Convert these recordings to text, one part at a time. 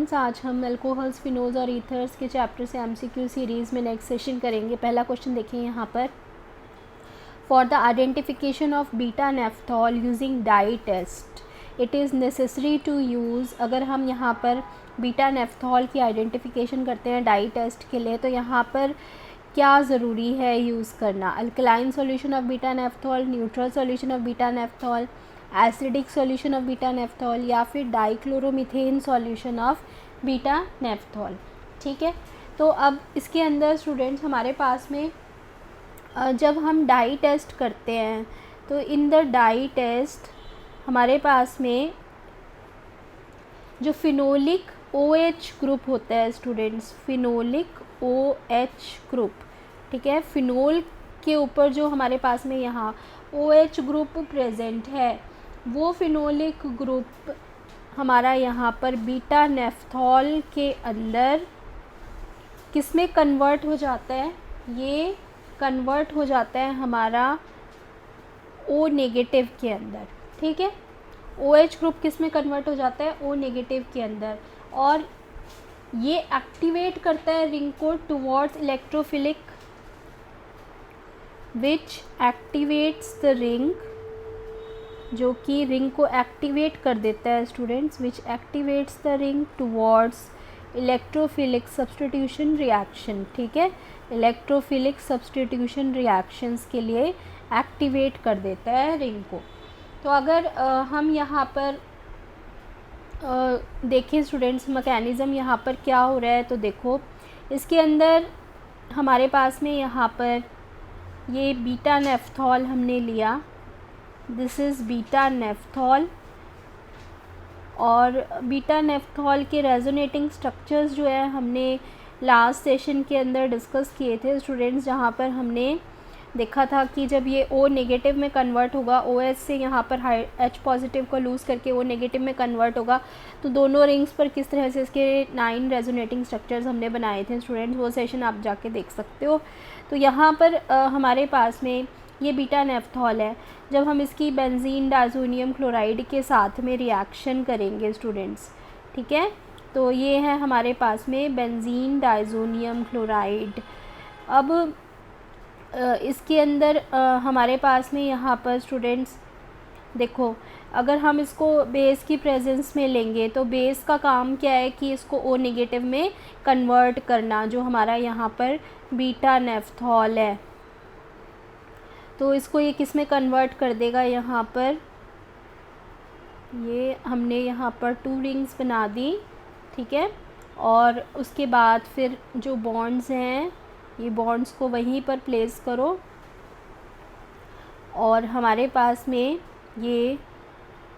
Students, आज हम alcohols, phenols और ईथर्स के चैप्टर से एमसीक्यू सीरीज़ में नेक्स्ट सेशन करेंगे। पहला क्वेश्चन देखिए यहाँ पर, for the identification of beta naphthol using dye test it is necessary to use. अगर हम यहाँ पर बीटा नेफ्थॉल की आइडेंटिफिकेशन करते हैं डाई टेस्ट के लिए, तो यहाँ पर क्या ज़रूरी है यूज़ करना? Alkaline solution of beta naphthol, neutral solution of beta naphthol, acidic solution of beta naphthol, या फिर dichloromethane solution of beta naphthol. ठीक है, तो अब इसके अंदर स्टूडेंट्स हमारे पास में जब हम डाई टेस्ट करते हैं तो इन द डाई टेस्ट हमारे पास में जो फिनोलिक OH ग्रुप होता है स्टूडेंट्स, फिनोलिक OH ग्रुप, ठीक है, फिनोल के ऊपर जो हमारे पास में यहाँ OH ग्रुप प्रेजेंट है, वो फिनोलिक ग्रुप हमारा यहाँ पर बीटा नेफ्थॉल के अंदर किस में कन्वर्ट हो जाता है? ये कन्वर्ट हो जाता है हमारा O नेगेटिव के अंदर। ठीक है, OH ग्रुप किस में कन्वर्ट हो जाता है? O नेगेटिव के अंदर, और ये एक्टिवेट करता है रिंग को towards electrophilic, which activates the ring, जो कि रिंग को एक्टिवेट कर देता है students, which activates the ring towards electrophilic substitution reaction. ठीक है, इलेक्ट्रोफिलिक सब्स्टिट्यूशन रिएक्शंस के लिए एक्टिवेट कर देता है रिंग को। तो अगर हम यहाँ पर देखें स्टूडेंट्स मैकेनिज़्म यहाँ पर क्या हो रहा है, तो देखो इसके अंदर हमारे पास में यहाँ पर ये बीटा नेफ्थॉल हमने लिया, दिस इज़ बीटा नेफ्थॉल, और बीटा नेफ्थॉल के रेजोनेटिंग स्ट्रक्चर्स जो है हमने लास्ट सेशन के अंदर डिस्कस किए थे स्टूडेंट्स, जहाँ पर हमने देखा था कि जब ये O नेगेटिव में कन्वर्ट होगा, OH से यहाँ पर H पॉजिटिव को लूज़ करके O नेगेटिव में कन्वर्ट होगा, तो दोनों रिंग्स पर किस तरह से इसके 9 रेजोनेटिंग स्ट्रक्चर्स हमने बनाए थे स्टूडेंट्स, वो सेशन आप जाके देख सकते हो। तो यहाँ पर हमारे पास में ये बीटा नेफ्थॉल है, जब हम इसकी बेंजीन डायज़ोनियम क्लोराइड के साथ में रिएक्शन करेंगे स्टूडेंट्स, ठीक है, तो ये है हमारे पास में बेंजीन डायज़ोनियम क्लोराइड। अब इसके अंदर हमारे पास में यहाँ पर स्टूडेंट्स देखो, अगर हम इसको बेस की प्रेजेंस में लेंगे तो बेस का काम क्या है कि इसको O नेगेटिव में कन्वर्ट करना, जो हमारा यहाँ पर बीटा नेफ्थॉल है, तो इसको ये किस में कन्वर्ट कर देगा? यहाँ पर ये हमने यहाँ पर 2 रिंग्स बना दी, ठीक है, और उसके बाद फिर जो बॉन्ड्स हैं, ये बॉन्ड्स को वहीं पर प्लेस करो, और हमारे पास में ये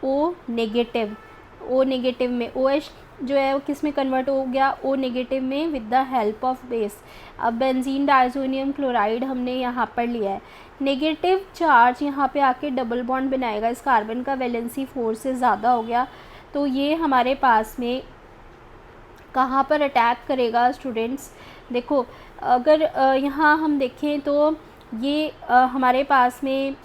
O नेगेटिव में OH जो है वो किस में कन्वर्ट हो गया? O नेगेटिव में with the help of base. अब बेंजीन डायज़ोनियम क्लोराइड हमने यहाँ पर लिया है, नेगेटिव चार्ज यहाँ पे आके डबल बॉन्ड बनाएगा, इस कार्बन का वैलेंसी 4 से ज़्यादा हो गया, तो ये हमारे पास में कहाँ पर अटैक करेगा स्टूडेंट्स? देखो अगर यहाँ हम देखें तो ये हमारे पास में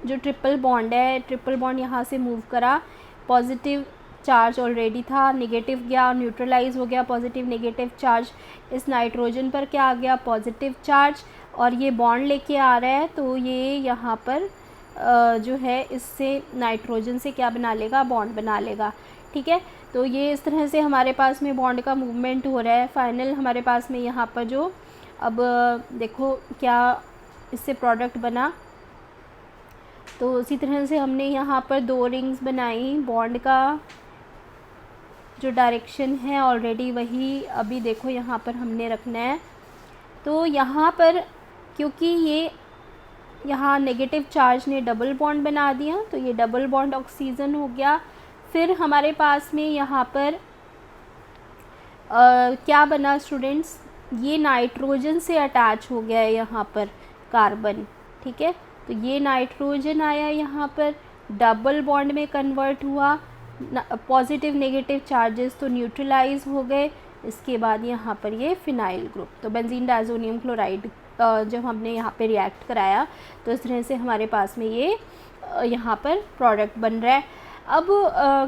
जो ट्रिपल बॉन्ड है, ट्रिपल बॉन्ड यहाँ से मूव करा, पॉजिटिव चार्ज ऑलरेडी था, नेगेटिव गया और न्यूट्रलाइज हो गया, पॉजिटिव नेगेटिव चार्ज, इस नाइट्रोजन पर क्या आ गया? पॉजिटिव चार्ज, और ये बॉन्ड लेके आ रहा है, तो ये यहाँ पर जो है इससे नाइट्रोजन से क्या बना लेगा? बॉन्ड बना लेगा। ठीक है, तो ये इस तरह से हमारे पास में बॉन्ड का मूवमेंट हो रहा है। फाइनल हमारे पास में यहाँ पर जो अब देखो क्या इससे प्रोडक्ट बना, तो उसी तरह से हमने यहाँ पर 2 रिंग्स बनाई, बॉन्ड का जो डायरेक्शन है ऑलरेडी वही अभी देखो यहाँ पर हमने रखना है। तो यहाँ पर क्योंकि ये यहाँ नेगेटिव चार्ज ने डबल बॉन्ड बना दिया, तो ये डबल बॉन्ड ऑक्सीजन हो गया। फिर हमारे पास में यहाँ पर क्या बना स्टूडेंट्स? ये नाइट्रोजन से अटैच हो गया है यहाँ पर कार्बन, ठीक है, तो ये नाइट्रोजन आया यहाँ पर, डबल बॉन्ड में कन्वर्ट हुआ, पॉजिटिव नेगेटिव चार्जेस तो न्यूट्रलाइज हो गए, इसके बाद यहाँ पर ये फिनाइल ग्रुप, तो बेंजीन डायज़ोनियम क्लोराइड जब हमने यहाँ पे रिएक्ट कराया तो इस तरह से हमारे पास में ये यहाँ पर प्रोडक्ट बन रहा है। अब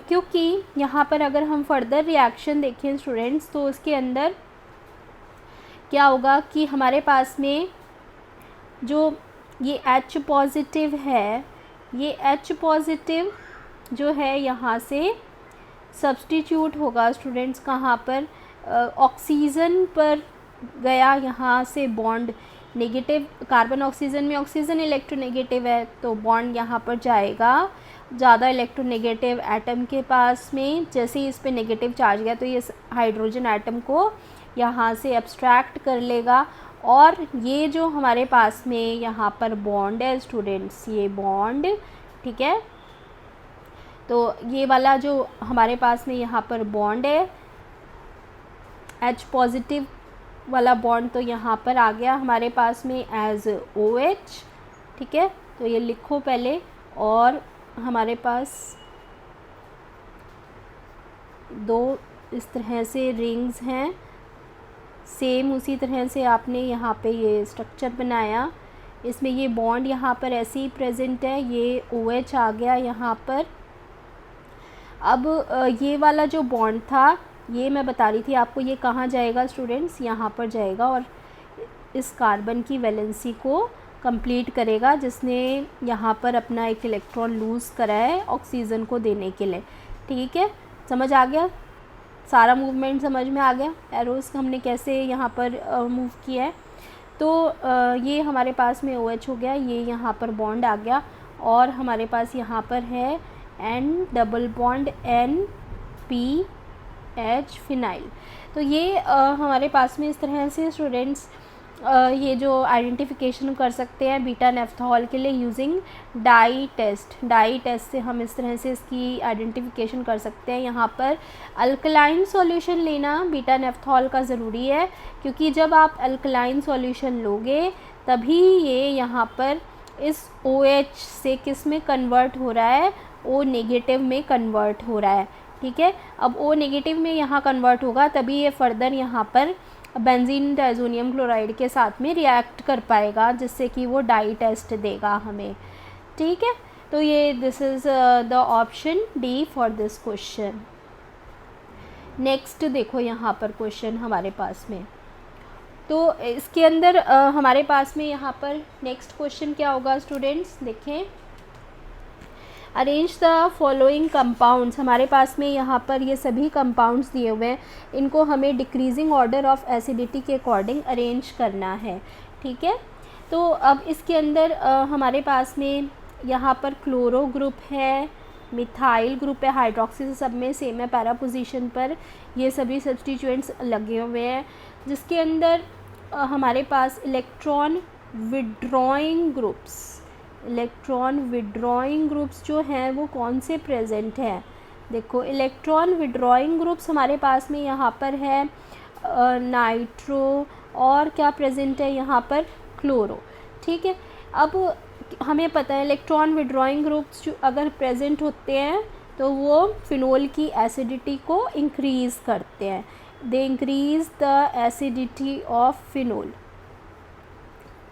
क्योंकि यहाँ पर अगर हम फर्दर रिएक्शन देखें स्टूडेंट्स, तो उसके अंदर क्या होगा कि हमारे पास में जो ये H पॉजिटिव है, ये H पॉजिटिव जो है यहाँ से सब्स्टिट्यूट होगा स्टूडेंट्स कहाँ पर, ऑक्सीजन पर गया, यहाँ से बॉन्ड नेगेटिव, कार्बन ऑक्सीजन में ऑक्सीजन इलेक्ट्रोनेगेटिव है तो बॉन्ड यहाँ पर जाएगा ज़्यादा इलेक्ट्रोनेगेटिव एटम के पास में। जैसे ही इस पे नेगेटिव चार्ज गया तो ये हाइड्रोजन एटम को यहाँ से एब्स्ट्रैक्ट कर लेगा, और ये जो हमारे पास में यहाँ पर बॉन्ड है स्टूडेंट्स, ये बॉन्ड, ठीक है, तो ये वाला जो हमारे पास में यहाँ पर बॉन्ड है H पॉजिटिव वाला बॉन्ड, तो यहाँ पर आ गया हमारे पास में एज OH, ठीक है, तो ये लिखो पहले। और हमारे पास दो इस तरह से रिंग्स हैं, सेम उसी तरह से आपने यहाँ पे ये स्ट्रक्चर बनाया, इसमें ये बॉन्ड यहाँ पर ऐसे ही प्रेजेंट है, ये OH आ गया यहाँ पर। अब ये वाला जो बॉन्ड था, ये मैं बता रही थी आपको, ये कहाँ जाएगा स्टूडेंट्स, यहाँ पर जाएगा और इस कार्बन की वैलेंसी को कंप्लीट करेगा, जिसने यहाँ पर अपना एक इलेक्ट्रॉन लूज़ करा है ऑक्सीजन को देने के लिए। ठीक है, समझ आ गया, सारा मूवमेंट समझ में आ गया, एरोस हमने कैसे यहाँ पर मूव किया है। तो ये हमारे पास में OH हो गया, ये यहाँ पर बॉन्ड आ गया, और हमारे पास यहाँ पर है N double bond NPH phenyl. तो ये हमारे पास में इस तरह से स्टूडेंट्स ये जो आइडेंटिफिकेशन कर सकते हैं बीटा नेफ्थॉल के लिए using dye test. Dye test से हम इस तरह से इसकी आइडेंटिफिकेशन कर सकते हैं। यहाँ पर अल्कलाइन सॉल्यूशन लेना बीटा नेफ्थॉल का ज़रूरी है, क्योंकि जब आप अल्कलाइन सॉल्यूशन लोगे तभी ये यहाँ पर इस OH से किस में कन्वर्ट हो रहा है, O नेगेटिव में कन्वर्ट हो रहा है। ठीक है, अब O नेगेटिव में यहाँ कन्वर्ट होगा तभी ये फर्दर यहाँ पर बेंजीन डाइज़ोनियम क्लोराइड के साथ में रिएक्ट कर पाएगा, जिससे कि वो डाई टेस्ट देगा हमें। ठीक है, तो ये this is the option D for this question. Next देखो यहाँ पर क्वेश्चन हमारे पास में, तो इसके अंदर हमारे पास में यहाँ पर नेक्स्ट क्वेश्चन क्या होगा स्टूडेंट्स, देखें, अरेंज द फॉलोइंग कंपाउंड्स। हमारे पास में यहाँ पर ये सभी कंपाउंड्स दिए हुए हैं, इनको हमें डिक्रीजिंग ऑर्डर ऑफ एसिडिटी के अकॉर्डिंग अरेंज करना है। ठीक है, तो अब इसके अंदर हमारे पास में यहाँ पर क्लोरो ग्रुप है, मिथाइल ग्रुप है, हाइड्रोक्सी सब में सेम है पैरा पोजीशन पर, ये सभी सब्स्टिट्यूएंट्स लगे हुए हैं, जिसके अंदर हमारे पास इलेक्ट्रॉन विड्रॉइंग ग्रुप्स जो हैं वो कौन से प्रेजेंट हैं। देखो, इलेक्ट्रॉन विड्रॉइंग ग्रुप्स हमारे पास में यहाँ पर है नाइट्रो, और क्या प्रेजेंट है यहाँ पर, क्लोरो। ठीक है, अब हमें पता है इलेक्ट्रॉन विड्रॉइंग ग्रुप्स जो अगर प्रेजेंट होते हैं तो वो फिनोल की एसिडिटी को इंक्रीज़ करते हैं, they increase the acidity of phenol.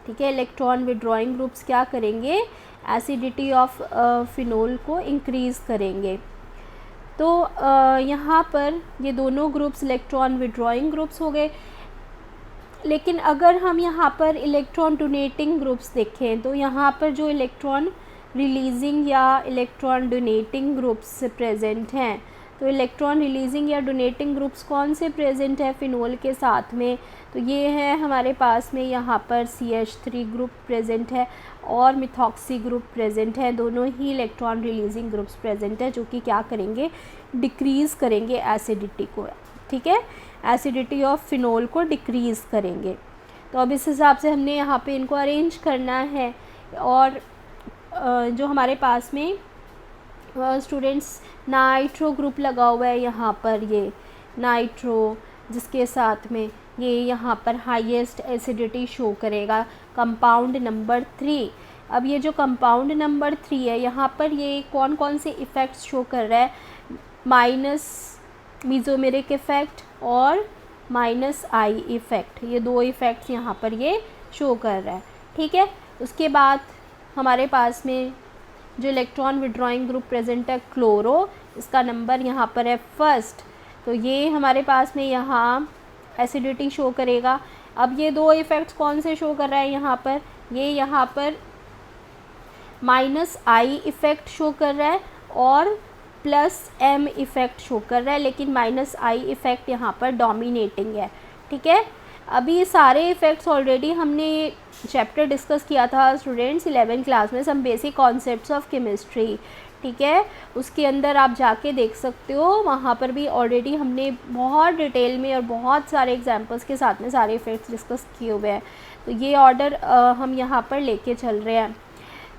ठीक है, इलेक्ट्रॉन विड्रॉइंग ग्रुप्स क्या करेंगे, एसिडिटी ऑफ फिनोल को इंक्रीज़ करेंगे। तो यहाँ पर ये दोनों ग्रुप्स इलेक्ट्रॉन विड्रॉइंग ग्रुप्स हो गए। लेकिन अगर हम यहाँ पर इलेक्ट्रॉन डोनेटिंग ग्रुप्स देखें तो यहाँ पर जो इलेक्ट्रॉन रिलीजिंग या इलेक्ट्रॉन डोनेटिंग ग्रुप्स प्रेजेंट हैं, तो इलेक्ट्रॉन रिलीजिंग या डोनेटिंग ग्रुप्स कौन से प्रेजेंट है फिनोल के साथ में, तो ये है हमारे पास में यहाँ पर CH3 ग्रुप प्रेजेंट है और मिथॉक्सी ग्रुप प्रेजेंट है। दोनों ही इलेक्ट्रॉन रिलीजिंग ग्रुप्स प्रेजेंट है, जो कि क्या करेंगे, डिक्रीज़ करेंगे एसिडिटी को। ठीक है, एसिडिटी ऑफ फिनोल को डिक्रीज़ करेंगे। तो अब इस हिसाब से हमने यहाँ पे इनको अरेंज करना है। और जो हमारे पास में स्टूडेंट्स नाइट्रो ग्रुप लगा हुआ है यहाँ पर, ये नाइट्रो, जिसके साथ में ये यहाँ पर हाईएस्ट एसिडिटी शो करेगा, कंपाउंड नंबर 3। अब ये जो कंपाउंड नंबर 3 है यहाँ पर ये कौन कौन से इफ़ेक्ट्स शो कर रहा है, माइनस मीज़ोमेरिक इफ़ेक्ट और -I इफ़ेक्ट, ये दो इफ़ेक्ट्स यहाँ पर ये शो कर रहा है। ठीक है, उसके बाद हमारे पास में जो इलेक्ट्रॉन विड्रॉइंग ग्रुप प्रेजेंट है क्लोरो, इसका नंबर यहाँ पर है फर्स्ट। तो ये हमारे पास में यहाँ एसिडिटी शो करेगा। अब ये दो इफ़ेक्ट्स कौन से शो कर रहा है यहाँ पर, ये यहाँ पर -I इफ़ेक्ट शो कर रहा है और +M इफ़ेक्ट शो कर रहा है, लेकिन -I इफ़ेक्ट यहाँ पर डोमिनेटिंग है। ठीक है, अभी सारे इफ़ेक्ट्स ऑलरेडी हमने चैप्टर डिस्कस किया था स्टूडेंट्स 11th क्लास में, some basic concepts of chemistry. ठीक है, उसके अंदर आप जाके देख सकते हो, वहाँ पर भी ऑलरेडी हमने बहुत डिटेल में और बहुत सारे एग्जांपल्स के साथ में सारे इफ़ेक्ट्स डिस्कस किए हुए हैं। तो ये ऑर्डर हम यहाँ पर लेके चल रहे हैं।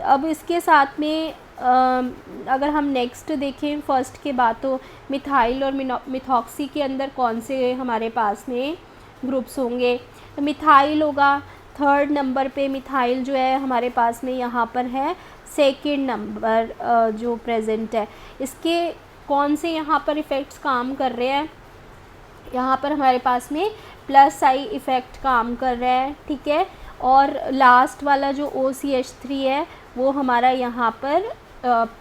अब इसके साथ में अगर हम नेक्स्ट देखें फर्स्ट के बाद, तो मिथाइल और मिथॉक्सी के अंदर कौन से हमारे पास में ग्रुप्स होंगे, तो मिथाइल होगा थर्ड नंबर पे। मिथाइल जो है हमारे पास में यहाँ पर है सेकेंड नंबर जो प्रेजेंट है। इसके कौन से यहाँ पर इफ़ेक्ट्स काम कर रहे हैं, यहाँ पर हमारे पास में +I इफ़ेक्ट काम कर रहा है। ठीक है, और लास्ट वाला जो OCH3 है वो हमारा यहाँ पर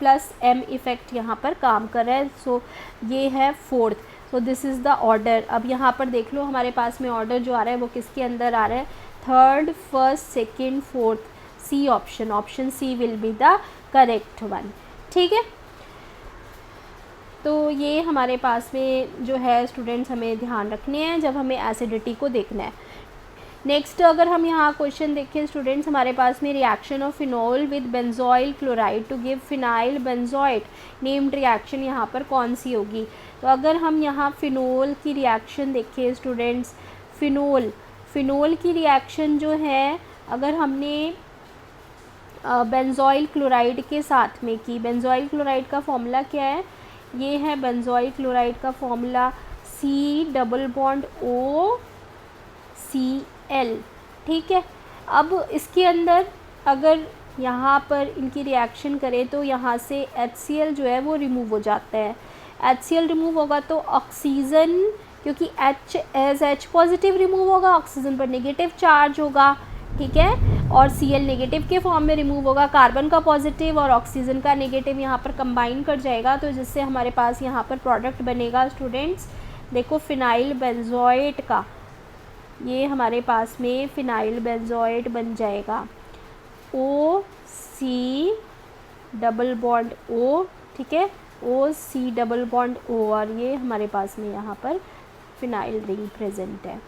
+M इफ़ेक्ट यहाँ पर काम कर रहा है। सो ये है fourth. So this is the order. अब यहाँ पर देख लो हमारे पास में ऑर्डर जो आ रहा है वो किसके अंदर आ रहा है, third, first, second, fourth, C option C will be the correct one. ठीक है, तो ये हमारे पास में जो है स्टूडेंट्स हमें ध्यान रखने हैं जब हमें एसिडिटी को देखना है। नेक्स्ट अगर हम यहाँ क्वेश्चन देखें स्टूडेंट्स, हमारे पास में reaction of phenol with benzoyl chloride to give phenyl benzoate, named reaction यहाँ पर कौन सी होगी। तो अगर हम यहाँ फिनोल की रिएक्शन देखें स्टूडेंट्स, फिनोल की रिएक्शन जो है अगर हमने बेंजोइल क्लोराइड के साथ में की, बेंजोइल क्लोराइड का फॉर्मूला क्या है, ये है बेंजोइल क्लोराइड का फॉर्मूला C+OCl। ठीक है, अब इसके अंदर अगर यहाँ पर इनकी रिएक्शन करें तो यहाँ से HCl जो है वो रिमूव हो जाता है। HCl रिमूव होगा तो ऑक्सीजन, क्योंकि H पॉजिटिव रिमूव होगा, ऑक्सीजन पर नेगेटिव चार्ज होगा। ठीक है, और Cl नेगेटिव के फॉर्म में रिमूव होगा, कार्बन का पॉजिटिव और ऑक्सीजन का नेगेटिव यहाँ पर कंबाइन कर जाएगा, तो जिससे हमारे पास यहाँ पर प्रोडक्ट बनेगा स्टूडेंट्स, देखो फिनाइल बेंजोएट का, ये हमारे पास में फिनाइल बेंजोएट बन जाएगा OC+O। ठीक है, OC+O और ये हमारे पास में यहाँ पर फिनाइल रिंग प्रेजेंट है।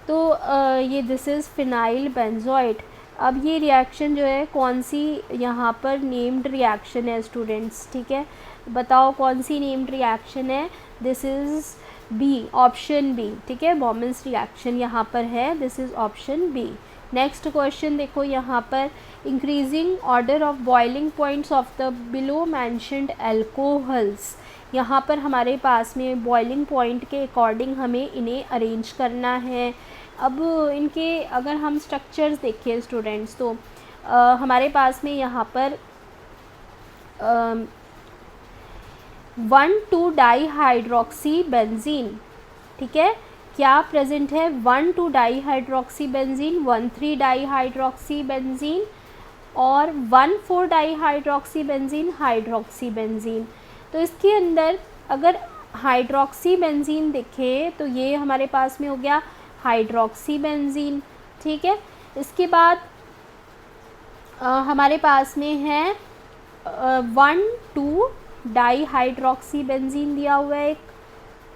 तो ये दिस इज़ फिनाइल बेंजोएट। अब ये रिएक्शन जो है कौन सी यहाँ पर नेम्ड रिएक्शन है स्टूडेंट्स। ठीक है, बताओ कौन सी नेम्ड रिएक्शन है, this is B, option B. ठीक है, बॉमन्स रिएक्शन यहाँ पर है, this is option B. Next question देखो यहाँ पर, increasing order of boiling points of the below mentioned alcohols, यहाँ पर हमारे पास में बॉइलिंग पॉइंट के अकॉर्डिंग हमें इन्हें अरेंज करना है। अब इनके अगर हम स्ट्रक्चर्स देखें स्टूडेंट्स, तो हमारे पास में यहाँ पर 1,2-डाईहाइड्रोक्सी बेंजीन, ठीक है, क्या प्रेजेंट है, 1,2-डाईहाइड्रोक्सी बेंजीन, 1,3-डाईहाइड्रोक्सी बेंजीन और 1,4-डाईहाइड्रोक्सी बेंजीन, हाइड्रोक्सी बेंजीन। तो इसके अंदर अगर हाइड्रोक्सी बेंजीन देखें तो ये हमारे पास में हो गया हाइड्रोक्सी बेंजीन। ठीक है, इसके बाद हमारे पास में है 1,2-डाईहाइड्रोक्सी बेंजीन दिया हुआ है, एक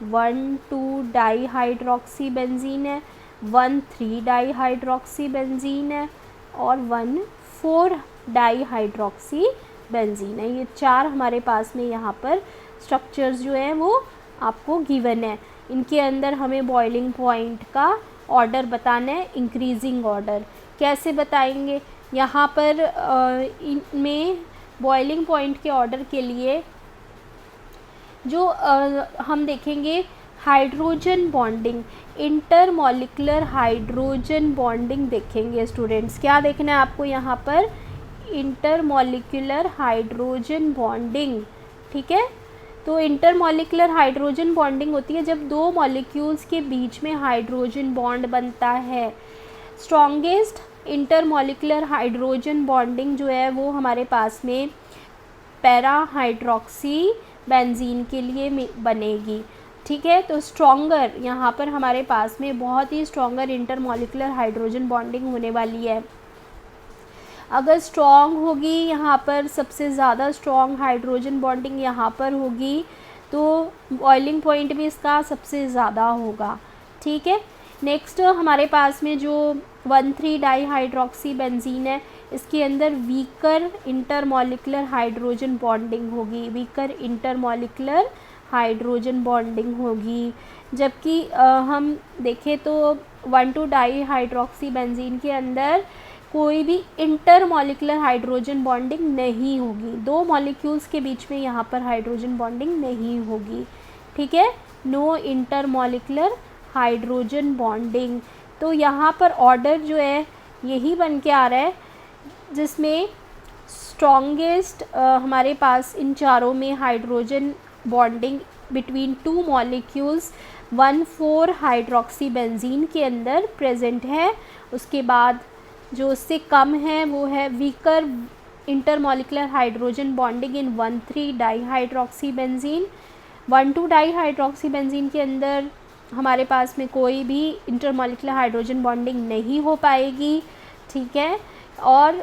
1,2-डाईहाइड्रोक्सी बेंजीन है, 1,3-डाईहाइड्रोक्सी बेंजीन है और 1,4-डाईहाइड्रोक्सी बेंजीन है। ये चार हमारे पास में यहाँ पर स्ट्रक्चर्स जो हैं वो आपको गिवन है। इनके अंदर हमें बॉइलिंग पॉइंट का ऑर्डर बताना है, इंक्रीजिंग ऑर्डर। कैसे बताएंगे, यहाँ पर इनमें बॉइलिंग पॉइंट के ऑर्डर के लिए जो हम देखेंगे hydrogen bonding, intermolecular hydrogen bonding देखेंगे स्टूडेंट्स। क्या देखना है आपको यहाँ पर, इंटरमॉलिक्यूलर हाइड्रोजन बॉन्डिंग। ठीक है, तो इंटरमॉलिक्यूलर हाइड्रोजन बॉन्डिंग होती है जब दो मॉलिक्यूल्स के बीच में हाइड्रोजन बॉन्ड बनता है। स्ट्रॉन्गेस्ट इंटरमॉलिकुलर हाइड्रोजन बॉन्डिंग जो है वो हमारे पास में पैरा हाइड्रोक्सी बेंजीन के लिए बनेगी। ठीक है, तो स्ट्रॉन्गर यहाँ पर हमारे पास में बहुत ही स्ट्रॉन्गर इंटरमॉलिकुलर हाइड्रोजन बॉन्डिंग होने वाली है। अगर स्ट्रॉन्ग होगी यहाँ पर, सबसे ज़्यादा स्ट्रॉन्ग हाइड्रोजन बॉन्डिंग यहाँ पर होगी, तो बॉइलिंग पॉइंट भी इसका सबसे ज़्यादा होगा। ठीक है, नेक्स्ट हमारे पास में जो 1,3 डाईहाइड्रोक्सी बेंजीन है, इसके अंदर वीकर इंटरमॉलिकुलर हाइड्रोजन बॉन्डिंग होगी, वीकर इंटरमॉलिकुलर हाइड्रोजन बॉन्डिंग होगी। जबकि हम देखें तो 1,2 डाईहाइड्रोक्सी बेंजीन के अंदर कोई भी इंटरमॉलिकुलर हाइड्रोजन बॉन्डिंग नहीं होगी, दो मॉलिक्यूल्स के बीच में यहाँ पर हाइड्रोजन बॉन्डिंग नहीं होगी। ठीक है, नो इंटरमॉलिकुलर हाइड्रोजन बॉन्डिंग। तो यहाँ पर ऑर्डर जो है यही बन के आ रहा है, जिसमें स्ट्रॉन्गेस्ट हमारे पास इन चारों में hydrogen bonding between two molecules 1,4 hydroxy benzene के अंदर प्रेजेंट है। उसके बाद जो उससे कम है वो है weaker intermolecular hydrogen bonding in 1,3 dihydroxy benzene. 1,2 dihydroxy benzene के अंदर हमारे पास में कोई भी इंटरमॉलिकुलर हाइड्रोजन बॉन्डिंग नहीं हो पाएगी। ठीक है, और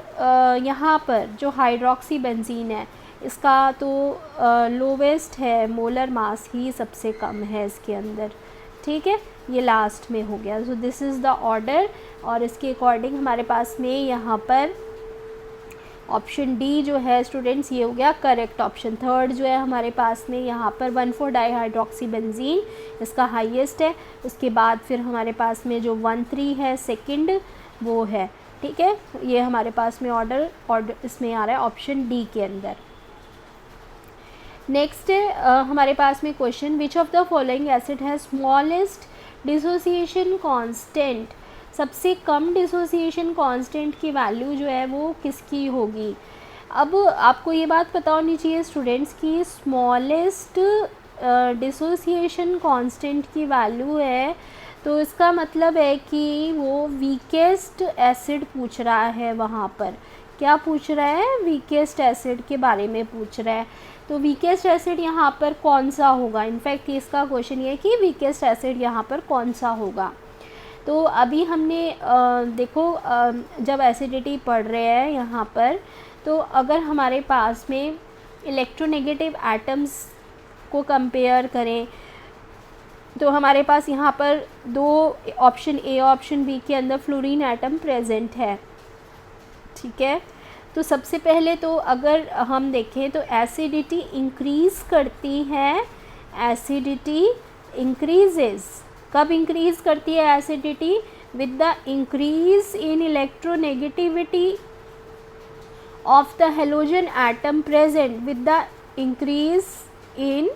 यहाँ पर जो हाइड्रोक्सी बेंजीन है इसका तो लोवेस्ट है, मोलर मास ही सबसे कम है इसके अंदर। ठीक है, ये लास्ट में हो गया। So this is the order, और इसके अकॉर्डिंग हमारे पास में यहाँ पर ऑप्शन डी जो है स्टूडेंट्स ये हो गया करेक्ट ऑप्शन। थर्ड जो है हमारे पास में यहाँ पर 1,4 डाईहाइड्रोक्सी बेंजीन इसका हाईएस्ट है। उसके बाद फिर हमारे पास में जो 1,3 है सेकंड वो है। ठीक है, ये हमारे पास में ऑर्डर इसमें आ रहा है ऑप्शन डी के अंदर। नेक्स्ट है हमारे पास में question, which of the following acid है स्मॉलेस्ट डिसोसिएशन कांस्टेंट। सबसे कम डिसोसिएशन कांस्टेंट की वैल्यू जो है वो किसकी होगी। अब आपको ये बात पता होनी चाहिए स्टूडेंट्स की स्मॉलेस्ट डिसोसिएशन कांस्टेंट की वैल्यू है, तो इसका मतलब है कि वो वीकेस्ट एसिड पूछ रहा है। वहाँ पर क्या पूछ रहा है, वीकेस्ट एसिड के बारे में पूछ रहा है। तो वीकेस्ट एसिड यहाँ पर कौन सा होगा, इनफैक्ट इसका क्वेश्चन ये है कि वीकेस्ट एसिड यहाँ पर कौन सा होगा। तो अभी हमने देखो जब एसिडिटी पढ़ रहे हैं यहाँ पर, तो अगर हमारे पास में इलेक्ट्रोनेगेटिव एटम्स को कंपेयर करें तो हमारे पास यहाँ पर दो ऑप्शन ए ऑप्शन बी के अंदर फ्लोरीन एटम प्रेजेंट है। ठीक है, तो सबसे पहले तो अगर हम देखें तो एसिडिटी इंक्रीज़ करती है, एसिडिटी इंक्रीजेस। कब इंक्रीज़ करती है acidity, with the increase in electronegativity of the halogen atom present, with the increase in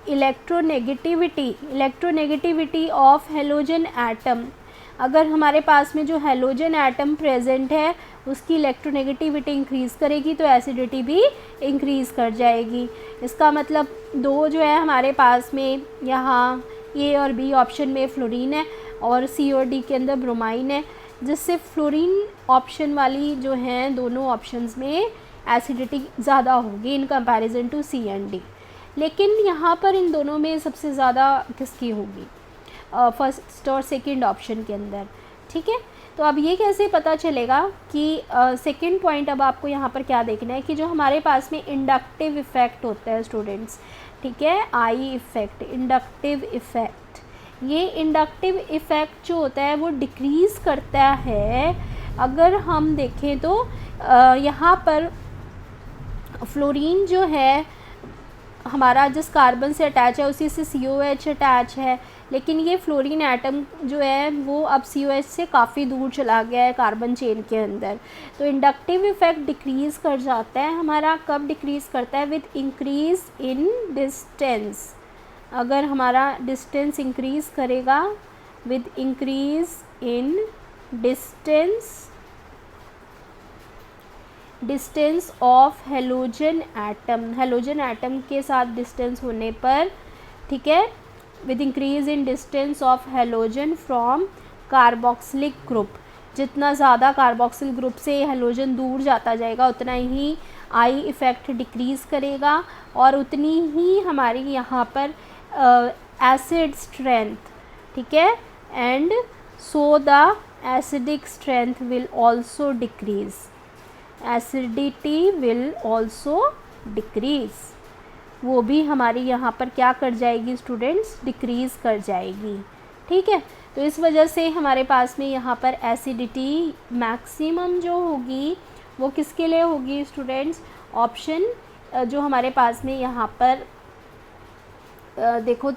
electronegativity of halogen atom. अगर हमारे पास में जो हेलोजन एटम प्रेजेंट है उसकी इलेक्ट्रोनेगेटिविटी इंक्रीज़ करेगी तो एसिडिटी भी इंक्रीज़ कर जाएगी। इसका मतलब दो जो है हमारे पास में यहाँ ए और बी ऑप्शन में फ्लोरीन है और सी और डी के अंदर ब्रोमाइन है, जिससे फ्लोरीन ऑप्शन वाली जो हैं दोनों ऑप्शंस में एसिडिटी ज़्यादा होगी in comparison to C and D. लेकिन यहाँ पर इन दोनों में सबसे ज़्यादा किसकी होगी, फर्स्ट और सेकंड ऑप्शन के अंदर। ठीक है, तो अब ये कैसे पता चलेगा कि सेकंड पॉइंट अब आपको यहाँ पर क्या देखना है कि जो हमारे पास में इंडक्टिव इफ़ेक्ट होता है स्टूडेंट्स, ठीक है, आई इफ़ेक्ट, इंडक्टिव इफ़ेक्ट, ये इंडक्टिव इफ़ेक्ट जो होता है वो डिक्रीज़ करता है। अगर हम देखें तो यहाँ पर फ्लोरीन जो है हमारा जिस कार्बन से अटैच है उसी से COH अटैच है, लेकिन ये फ्लोरीन एटम जो है वो अब COH से काफ़ी दूर चला गया है कार्बन चेन के अंदर। तो इंडक्टिव इफ़ेक्ट डिक्रीज़ कर जाता है हमारा, कब डिक्रीज़ करता है, विद इंक्रीज़ इन डिस्टेंस। अगर हमारा डिस्टेंस इंक्रीज़ करेगा, with increase in distance of halogen atom, halogen atom के साथ डिस्टेंस होने पर, ठीक है, with increase in distance of halogen from carboxylic group. जितना ज़्यादा कार्बोक्सिल ग्रुप से हेलोजन दूर जाता जाएगा उतना ही आई इफ़ेक्ट डिक्रीज़ करेगा और उतनी ही हमारी यहाँ पर एसिड स्ट्रेंथ, ठीक है, and so the acidic strength will also decrease, acidity will also decrease, वो भी हमारी यहाँ पर क्या कर जाएगी स्टूडेंट्स, डिक्रीज़ कर जाएगी, ठीक है। तो इस वजह से हमारे पास में यहाँ पर एसिडिटी मैक्सिमम जो होगी वो किसके लिए होगी स्टूडेंट्स, ऑप्शन जो हमारे पास में यहाँ पर देखो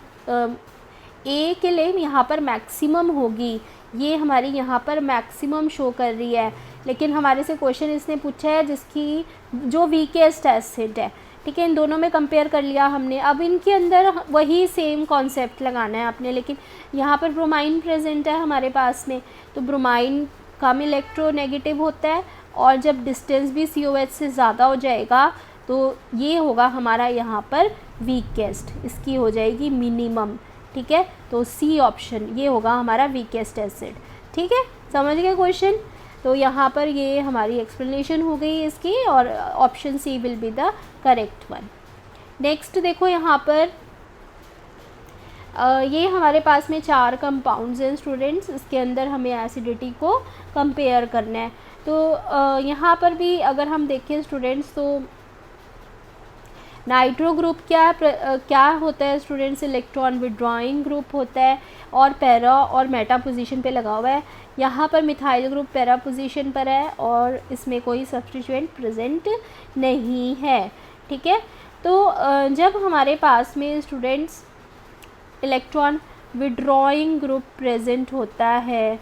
ए के लिए यहाँ पर मैक्सिमम होगी, ये हमारी यहाँ पर मैक्सिमम शो कर रही है, लेकिन हमारे से क्वेश्चन इसने पूछा है जिसकी जो वीकेस्ट एसिड है, ठीक है। इन दोनों में कंपेयर कर लिया हमने, अब इनके अंदर वही सेम कॉन्सेप्ट लगाना है आपने, लेकिन यहाँ पर ब्रोमाइन प्रेजेंट है हमारे पास में, तो ब्रोमाइन कम इलेक्ट्रोनेगेटिव होता है और जब डिस्टेंस भी COH से ज़्यादा हो जाएगा तो ये होगा हमारा यहाँ पर वीकेस्ट, इसकी हो जाएगी मिनिमम, ठीक है। तो सी ऑप्शन ये होगा हमारा वीकेस्ट एसिड, ठीक है, समझ गए क्वेश्चन। तो यहाँ पर ये हमारी एक्सप्लेनेशन हो गई इसकी और option C will be the correct one. Next देखो यहाँ पर ये हमारे पास में 4 कंपाउंड्स हैं स्टूडेंट्स, इसके अंदर हमें एसिडिटी को कंपेयर करना है। तो यहाँ पर भी अगर हम देखें स्टूडेंट्स तो नाइट्रो ग्रुप क्या होता है स्टूडेंट्स, इलेक्ट्रॉन विड्रॉइंग ग्रुप होता है और पैरा और मेटा पोजीशन पे लगा हुआ है। यहाँ पर मिथाइल ग्रुप पैरा पोजीशन पर है और इसमें कोई सब्स्टिट्यूएंट प्रेजेंट नहीं है, ठीक है। तो जब हमारे पास में students electron withdrawing group present होता है,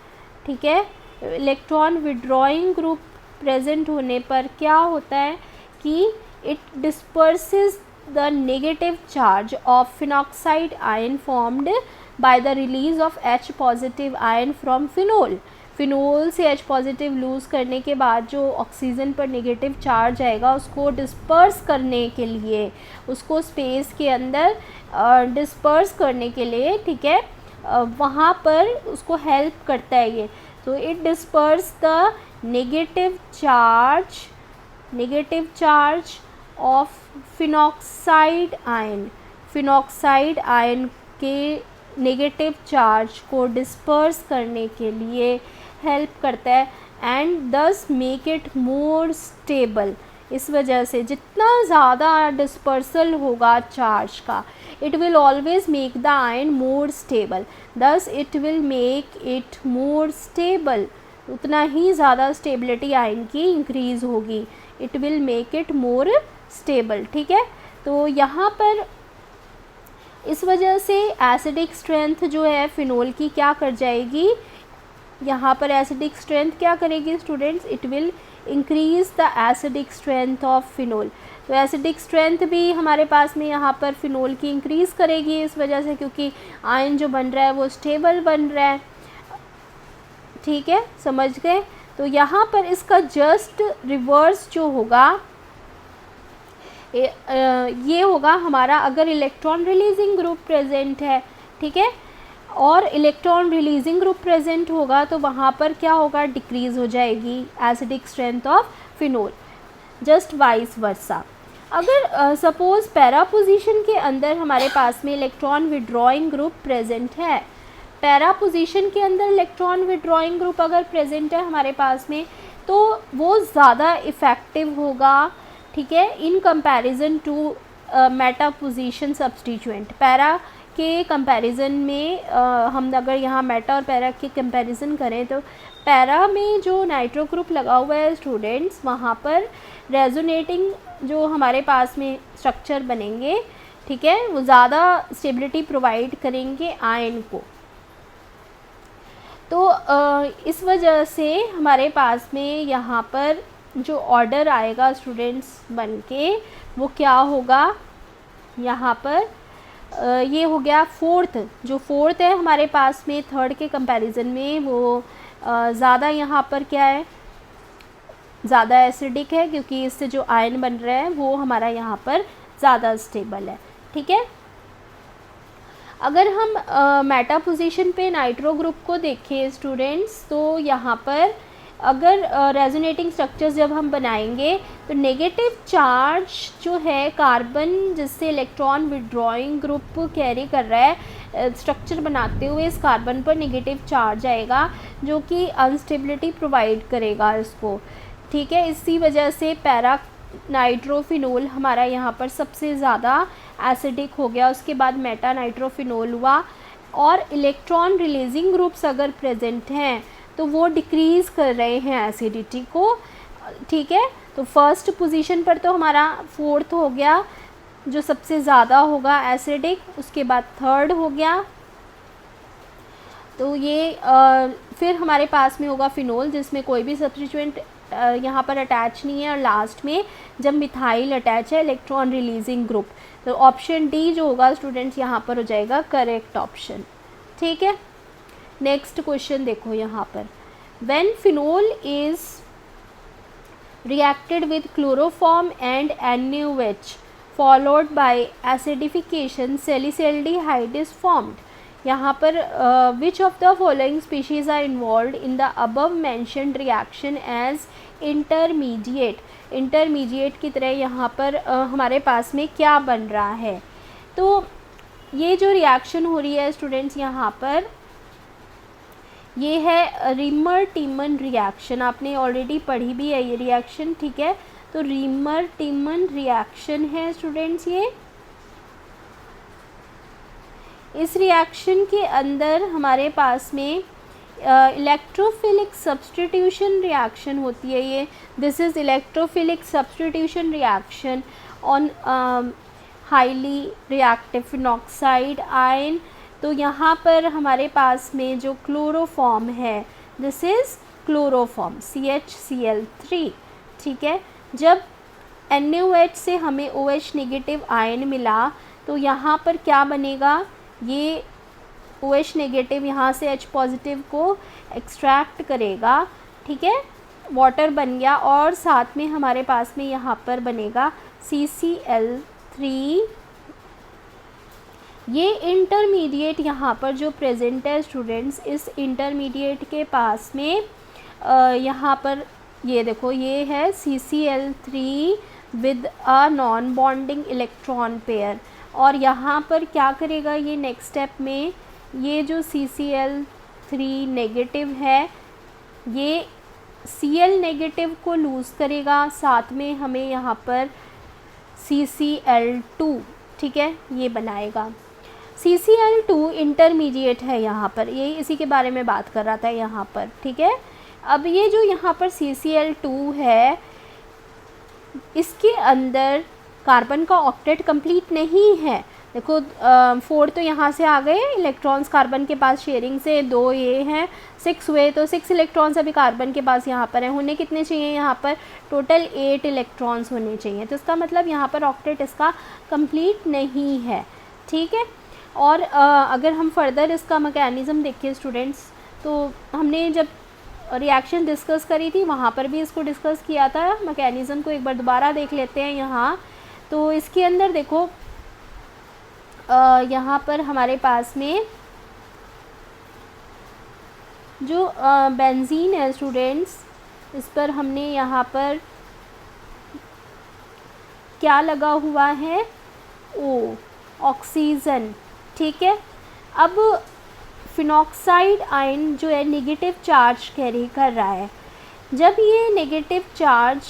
ठीक है, इलेक्ट्रॉन विड्रॉइंग ग्रुप प्रेजेंट होने पर क्या होता है कि it disperses the negative charge of phenoxide ion formed by the release of H positive ion from phenol। Phenol से H पॉजिटिव लूज़ करने के बाद जो ऑक्सीजन पर नेगेटिव चार्ज आएगा उसको डिस्पर्स करने के लिए, उसको स्पेस के अंदर डिस्पर्स करने के लिए, ठीक है, वहाँ पर उसको हेल्प करता है ये। तो it disperse the negative charge of phenoxide ion, phenoxide ion के नेगेटिव चार्ज को डिस्पर्स करने के लिए हेल्प करता है एंड दस मेक इट मोर स्टेबल। इस वजह से जितना ज़्यादा डिस्पर्सल होगा चार्ज का, it will always make the ion more stable, thus it will make it more stable, उतना ही ज़्यादा स्टेबिलिटी आयन की इंक्रीज़ होगी, it will make it more stable, ठीक है। तो यहाँ पर इस वजह से एसिडिक स्ट्रेंथ जो है फिनोल की क्या कर जाएगी, यहाँ पर एसिडिक स्ट्रेंथ क्या करेगी students, it will increase the acidic strength of phenol. तो एसिडिक स्ट्रेंथ भी हमारे पास में यहाँ पर फिनोल की इंक्रीज़ करेगी इस वजह से, क्योंकि आयन जो बन रहा है वो स्टेबल बन रहा है, ठीक है, समझ गए। तो यहाँ पर इसका जस्ट रिवर्स जो होगा ये होगा हमारा, अगर इलेक्ट्रॉन रिलीजिंग ग्रुप प्रेजेंट है, ठीक है, और इलेक्ट्रॉन रिलीजिंग ग्रुप प्रेजेंट होगा तो वहाँ पर क्या होगा, डिक्रीज़ हो जाएगी acidic strength of phenol, just vice versa. अगर सपोज़ पैरा पोजीशन के अंदर हमारे पास में इलेक्ट्रॉन विड्रॉइंग ग्रुप प्रेजेंट है, पैरा पोजीशन के अंदर इलेक्ट्रॉन विड्रॉइंग ग्रुप अगर प्रेजेंट है हमारे पास में, तो वो ज़्यादा इफ़ेक्टिव होगा, ठीक है, in comparison to meta position substituent. Para के कंपैरिजन में हम अगर यहाँ मेटा और पैरा के कंपैरिजन करें तो पैरा में जो नाइट्रो ग्रुप लगा हुआ है स्टूडेंट्स, वहाँ पर रेजोनेटिंग जो हमारे पास में स्ट्रक्चर बनेंगे, ठीक है, वो ज़्यादा स्टेबिलिटी प्रोवाइड करेंगे आयन को। तो इस वजह से हमारे पास में यहाँ पर जो ऑर्डर आएगा स्टूडेंट्स बन के वो क्या होगा, यहाँ पर ये हो गया फोर्थ, जो फोर्थ है हमारे पास में थर्ड के कंपैरिजन में वो ज़्यादा यहाँ पर क्या है, ज़्यादा एसिडिक है, क्योंकि इससे जो आयन बन रहा है वो हमारा यहाँ पर ज़्यादा स्टेबल है, ठीक है। अगर हम मेटा पोजीशन पे नाइट्रो ग्रुप को देखें स्टूडेंट्स, तो यहाँ पर अगर रेजोनेटिंग स्ट्रक्चर्स जब हम बनाएंगे तो नेगेटिव चार्ज जो है कार्बन जिससे इलेक्ट्रॉन विड्रॉइंग ग्रुप कैरी कर रहा है, स्ट्रक्चर बनाते हुए इस कार्बन पर नेगेटिव चार्ज आएगा जो कि अनस्टेबिलिटी प्रोवाइड करेगा इसको, ठीक है। इसी वजह से पैरा नाइट्रोफिनोल हमारा यहाँ पर सबसे ज़्यादा एसिडिक हो गया। उसके बाद मेटा नाइट्रोफिनोल हुआ, और इलेक्ट्रॉन रिलीजिंग ग्रुप्स अगर प्रेजेंट हैं तो वो डिक्रीज़ कर रहे हैं एसिडिटी को, ठीक है। तो फर्स्ट पोजीशन पर तो हमारा फोर्थ हो गया जो सबसे ज़्यादा होगा एसिडिक, उसके बाद थर्ड हो गया, तो ये फिर हमारे पास में होगा फिनोल जिसमें कोई भी सब्स्टिट्यूएंट यहाँ पर अटैच नहीं है, और लास्ट में जब मिथाइल अटैच है इलेक्ट्रॉन रिलीजिंग ग्रुप, तो ऑप्शन डी जो होगा स्टूडेंट्स यहाँ पर हो जाएगा करेक्ट ऑप्शन, ठीक है। नेक्स्ट क्वेश्चन देखो यहाँ पर, when phenol is reacted with chloroform and NaOH followed by acidification salicylaldehyde is formed. यहाँ पर which of the following species are involved in the above mentioned reaction as intermediate. Intermediate की तरह यहाँ पर हमारे पास में क्या बन रहा है, तो ये जो रिएक्शन हो रही है स्टूडेंट्स यहाँ पर ये है रीमर टीमन रिएक्शन, आपने ऑलरेडी पढ़ी भी है ये रिएक्शन, ठीक है। तो रीमर टीमन रिएक्शन है स्टूडेंट्स ये। इस रिएक्शन के अंदर हमारे पास में इलेक्ट्रोफिलिक सब्स्टिट्यूशन रिएक्शन होती है ये, this is electrophilic substitution reaction on highly reactive phenoxide ion. तो यहाँ पर हमारे पास में जो क्लोरोफॉर्म है दिस इज़ क्लोरोफॉर्म CHCl3, ठीक है। जब NaOH से हमें OH नेगेटिव आयन मिला तो यहाँ पर क्या बनेगा, ये OH नेगेटिव यहाँ से H पॉजिटिव को एक्सट्रैक्ट करेगा, ठीक है, वाटर बन गया, और साथ में हमारे पास में यहाँ पर बनेगा CCl3। ये इंटरमीडिएट यहाँ पर जो प्रेजेंट है स्टूडेंट्स, इस इंटरमीडिएट के पास में यहाँ पर ये देखो ये है CCl3 with a non bonding electron pair, और यहाँ पर क्या करेगा ये नेक्स्ट स्टेप में, ये जो CCl3 नेगेटिव है ये Cl नेगेटिव को लूज़ करेगा, साथ में हमें यहाँ पर CCl2, ठीक है, ये बनाएगा। CCl2 इंटरमीडिएट है यहाँ पर, ये इसी के बारे में बात कर रहा था यहाँ पर, ठीक है। अब ये जो यहाँ पर CCl2 है इसके अंदर कार्बन का ऑक्टेट कंप्लीट नहीं है, देखो 4 तो यहाँ से आ गए इलेक्ट्रॉन्स कार्बन के पास शेयरिंग से, 2 ये हैं, 6 हुए, तो 6 इलेक्ट्रॉन्स अभी कार्बन के पास यहाँ पर हैं, होने कितने चाहिए यहाँ पर, टोटल 8 इलेक्ट्रॉन्स होने चाहिए, तो इसका मतलब यहाँ पर ऑक्टेट इसका कंप्लीट नहीं है, ठीक है। और अगर हम फर्दर इसका मैकेनिज़्म देखें स्टूडेंट्स, तो हमने जब रिएक्शन डिस्कस करी थी वहाँ पर भी इसको डिस्कस किया था, मैकेनिज़्म को एक बार दोबारा देख लेते हैं यहाँ। तो इसके अंदर देखो यहाँ पर हमारे पास में जो बेंजीन है स्टूडेंट्स, इस पर हमने यहाँ पर क्या लगा हुआ है, ओ ऑक्सीजन, ठीक है। अब फिनॉक्साइड आयन जो है नेगेटिव चार्ज कैरी कर रहा है, जब ये नेगेटिव चार्ज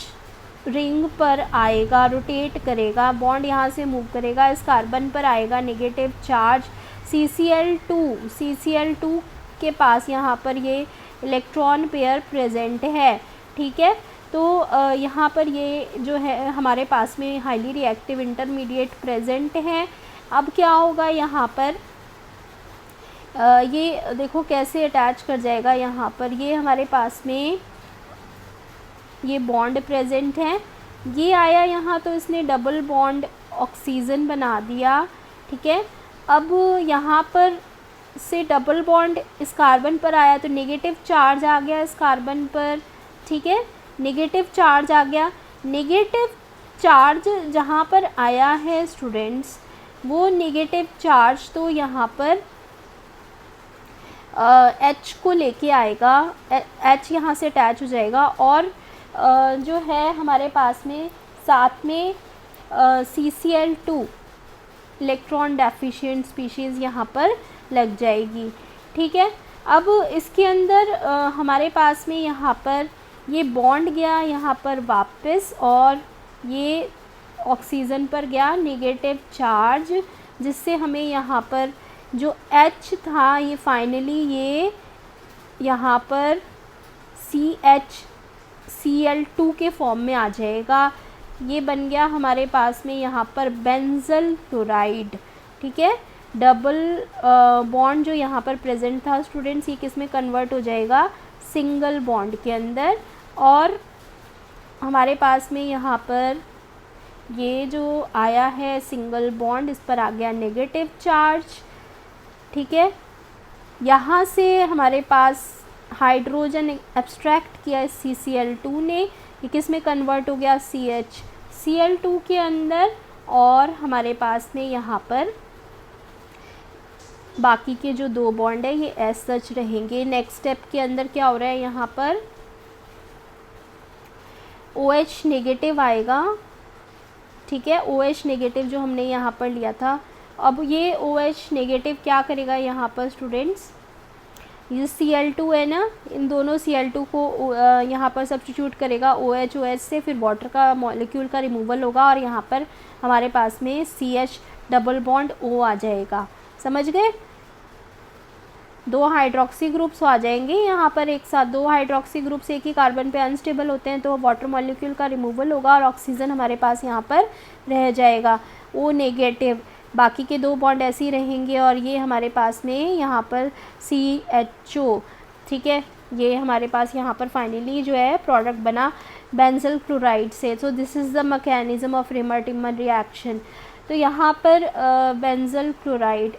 रिंग पर आएगा, रोटेट करेगा, बॉन्ड यहाँ से मूव करेगा, इस कार्बन पर आएगा नेगेटिव चार्ज CCl2 के पास यहाँ पर ये इलेक्ट्रॉन पेयर प्रेजेंट है, ठीक है। तो यहाँ पर ये जो है हमारे पास में हाईली रिएक्टिव इंटरमीडिएट प्रेजेंट है। अब क्या होगा यहाँ पर, ये देखो कैसे अटैच कर जाएगा, यहाँ पर ये हमारे पास में ये बॉन्ड प्रेजेंट है, ये आया यहाँ तो इसने डबल बॉन्ड ऑक्सीजन बना दिया, ठीक है। अब यहाँ पर से डबल बॉन्ड इस कार्बन पर आया तो नेगेटिव चार्ज आ गया इस कार्बन पर, ठीक है, नेगेटिव चार्ज आ गया। नेगेटिव चार्ज जहाँ पर आया है स्टूडेंट्स, वो नेगेटिव चार्ज तो यहाँ पर H को लेके आएगा, H यहाँ से अटैच हो जाएगा और जो है हमारे पास में साथ में CCl2 इलेक्ट्रॉन डेफिशिएंट स्पीशीज़ यहाँ पर लग जाएगी। ठीक है, अब इसके अंदर हमारे पास में यहाँ पर ये बॉन्ड गया यहाँ पर वापस और ये ऑक्सीजन पर गया नेगेटिव चार्ज, जिससे हमें यहाँ पर जो H था ये फाइनली ये यहाँ पर CHCl2 के फॉर्म में आ जाएगा। ये बन गया हमारे पास में यहाँ पर बेंजल क्लोराइड। ठीक है, डबल बॉन्ड जो यहाँ पर प्रेजेंट था स्टूडेंट्स, ये किस में कन्वर्ट हो जाएगा, सिंगल बॉन्ड के अंदर, और हमारे पास में यहाँ पर ये जो आया है सिंगल बॉन्ड, इस पर आ गया नेगेटिव चार्ज। ठीक है, यहाँ से हमारे पास हाइड्रोजन एब्स्ट्रैक्ट किया CCl2 ने, ये किस में कन्वर्ट हो गया, CHCl2 के अंदर, और हमारे पास में यहाँ पर बाकी के जो दो बॉन्ड है ये एज सच रहेंगे। नेक्स्ट स्टेप के अंदर क्या हो रहा है, यहाँ पर OH नेगेटिव आएगा। ठीक है, OH नेगेटिव जो हमने यहाँ पर लिया था, अब ये OH नेगेटिव क्या करेगा यहाँ पर स्टूडेंट्स, ये Cl2 है ना, इन दोनों Cl2 को यहाँ पर सब्स्टिट्यूट करेगा OH से, फिर वाटर का मॉलिक्यूल का रिमूवल होगा और यहाँ पर हमारे पास में CH डबल बॉन्ड O आ जाएगा। समझ गए, दो हाइड्रोक्सी ग्रुप्स आ जाएंगे यहाँ पर एक साथ। दो हाइड्रोक्सी ग्रुप्स एक ही कार्बन पे अनस्टेबल होते हैं तो वाटर मॉलिक्यूल का रिमूवल होगा और ऑक्सीजन हमारे पास यहाँ पर रह जाएगा O नेगेटिव। बाकी के दो बॉन्ड ऐसे ही रहेंगे और ये हमारे पास में यहाँ पर CHO। ठीक है, ये हमारे पास यहाँ पर फाइनली जो है प्रोडक्ट बना बेंजल क्लोराइड से। So this is the mechanism of reamer-Timmer reaction. तो यहाँ पर बेंजल क्लोराइड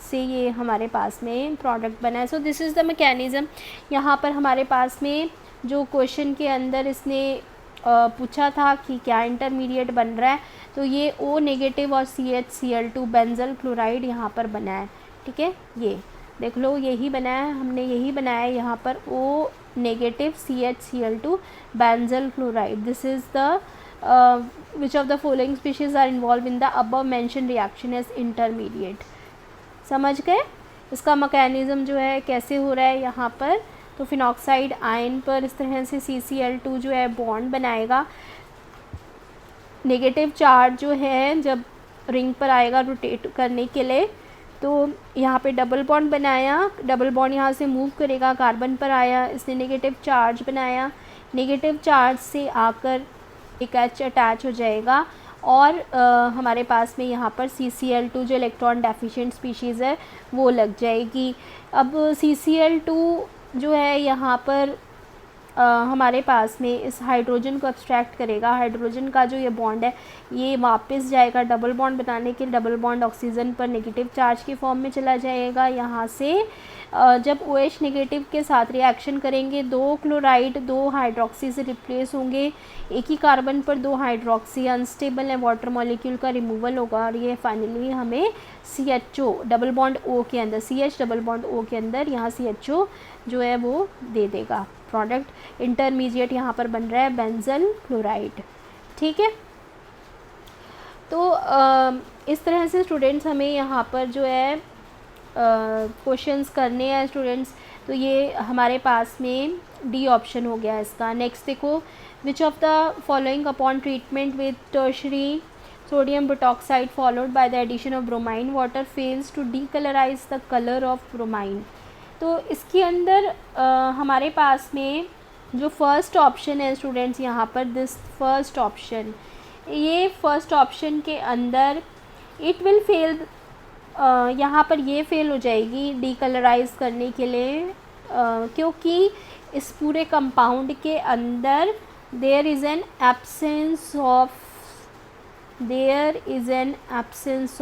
से ये हमारे पास में प्रोडक्ट बना है। So this is the mechanism. यहाँ पर हमारे पास में जो क्वेश्चन के अंदर इसने पूछा था कि क्या इंटरमीडिएट बन रहा है, तो ये O नेगेटिव और CHCl2 बेंजल क्लोराइड यहाँ पर बना है। ठीक है, ये देख लो यही बनाया है, हमने यही बनाया है यहाँ पर O negative CHCl2 benzyl chloride. This is the which of the following species are involved in the above mentioned reaction as intermediate। समझ गए, इसका मैकेनिज़्म जो है कैसे हो रहा है यहाँ पर। तो फिनॉक्साइड आयन पर इस तरह से CCl2 जो है बॉन्ड बनाएगा, नेगेटिव चार्ज जो है जब रिंग पर आएगा रोटेट करने के लिए, तो यहाँ पे डबल बॉन्ड बनाया, डबल बॉन्ड यहाँ से मूव करेगा, कार्बन पर आया, इसने नेगेटिव चार्ज बनाया, नेगेटिव चार्ज से आकर एक H अटैच हो जाएगा और हमारे पास में यहाँ पर CCl2 जो इलेक्ट्रॉन डेफिशिएंट स्पीशीज़ है वो लग जाएगी। अब CCl2 जो है यहाँ पर हमारे पास में इस हाइड्रोजन को एक्सट्रैक्ट करेगा। हाइड्रोजन का जो ये बॉन्ड है ये वापस जाएगा डबल बॉन्ड बनाने के लिए, डबल बॉन्ड ऑक्सीजन पर नेगेटिव चार्ज की फॉर्म में चला जाएगा। यहाँ से जब OH नेगेटिव के साथ रिएक्शन करेंगे, दो क्लोराइड दो हाइड्रोक्सी से रिप्लेस होंगे, एक ही कार्बन पर दो हाइड्रोक्सी अनस्टेबल है, वाटर मॉलिक्यूल का रिमूवल होगा और ये फाइनली हमें CHO डबल बॉन्ड O के अंदर, CH डबल बॉन्ड O के अंदर यहाँ CHO जो है वो दे देगा। प्रोडक्ट इंटरमीडिएट यहाँ पर बन रहा है बेंजल क्लोराइड। ठीक है, तो इस तरह से स्टूडेंट्स हमें यहाँ पर जो है क्वेश्चंस करने हैं स्टूडेंट्स। तो ये हमारे पास में डी ऑप्शन हो गया इसका। नेक्स्ट देखो, which of the following upon treatment with tertiary sodium butoxide followed by the addition of bromine water fails to decolourise the colour of bromine. तो इसके अंदर हमारे पास में जो फर्स्ट ऑप्शन है स्टूडेंट्स, यहाँ पर दिस फर्स्ट ऑप्शन, ये फर्स्ट ऑप्शन के अंदर इट विल फेल, यहाँ पर ये फेल हो जाएगी डीकलराइज करने के लिए, क्योंकि इस पूरे कंपाउंड के अंदर there is an absence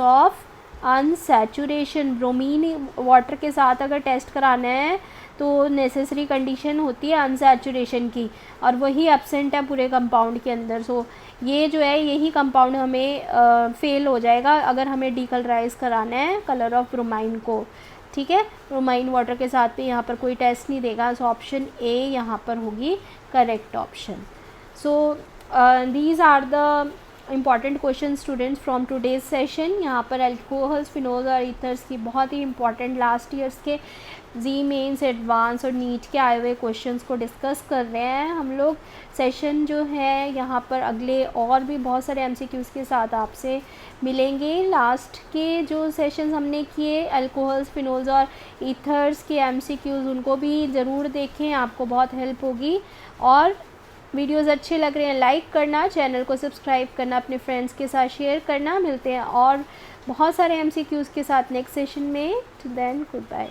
of unsaturation, bromine water के साथ अगर टेस्ट कराना है तो नेसेसरी कंडीशन होती है अनसैचुरेशन की, और वही एब्सेंट है पूरे कंपाउंड के अंदर। सो ये जो है यही कंपाउंड हमें फेल हो जाएगा अगर हमें डीकलराइज कराना है कलर ऑफ ब्रोमाइन को, ठीक है। ब्रोमाइन वाटर के साथ भी यहाँ पर कोई टेस्ट नहीं देगा, सो ऑप्शन ए यहाँ पर होगी correct option. So these are the important question students from today's session. यहाँ पर अल्कोहल्स, फिनोल्स और ईथर्स की बहुत ही इंपॉर्टेंट लास्ट ईयर्स के जी मेंस, एडवांस और नीट के आए हुए क्वेश्चंस को डिस्कस कर रहे हैं हम लोग। सेशन जो है यहाँ पर अगले और भी बहुत सारे एमसीक्यूज़ के साथ आपसे मिलेंगे। लास्ट के जो सेशंस हमने किए अल्कोहल्स, फिनोल्स और ईथर्स के एमसीक्यूज़, उनको भी ज़रूर देखें, आपको बहुत हेल्प होगी। और वीडियोस अच्छे लग रहे हैं लाइक करना, चैनल को सब्सक्राइब करना, अपने फ्रेंड्स के साथ शेयर करना। मिलते हैं और बहुत सारे एमसीक्यूज़ के साथ नेक्स्ट सेशन में। Till then good bye.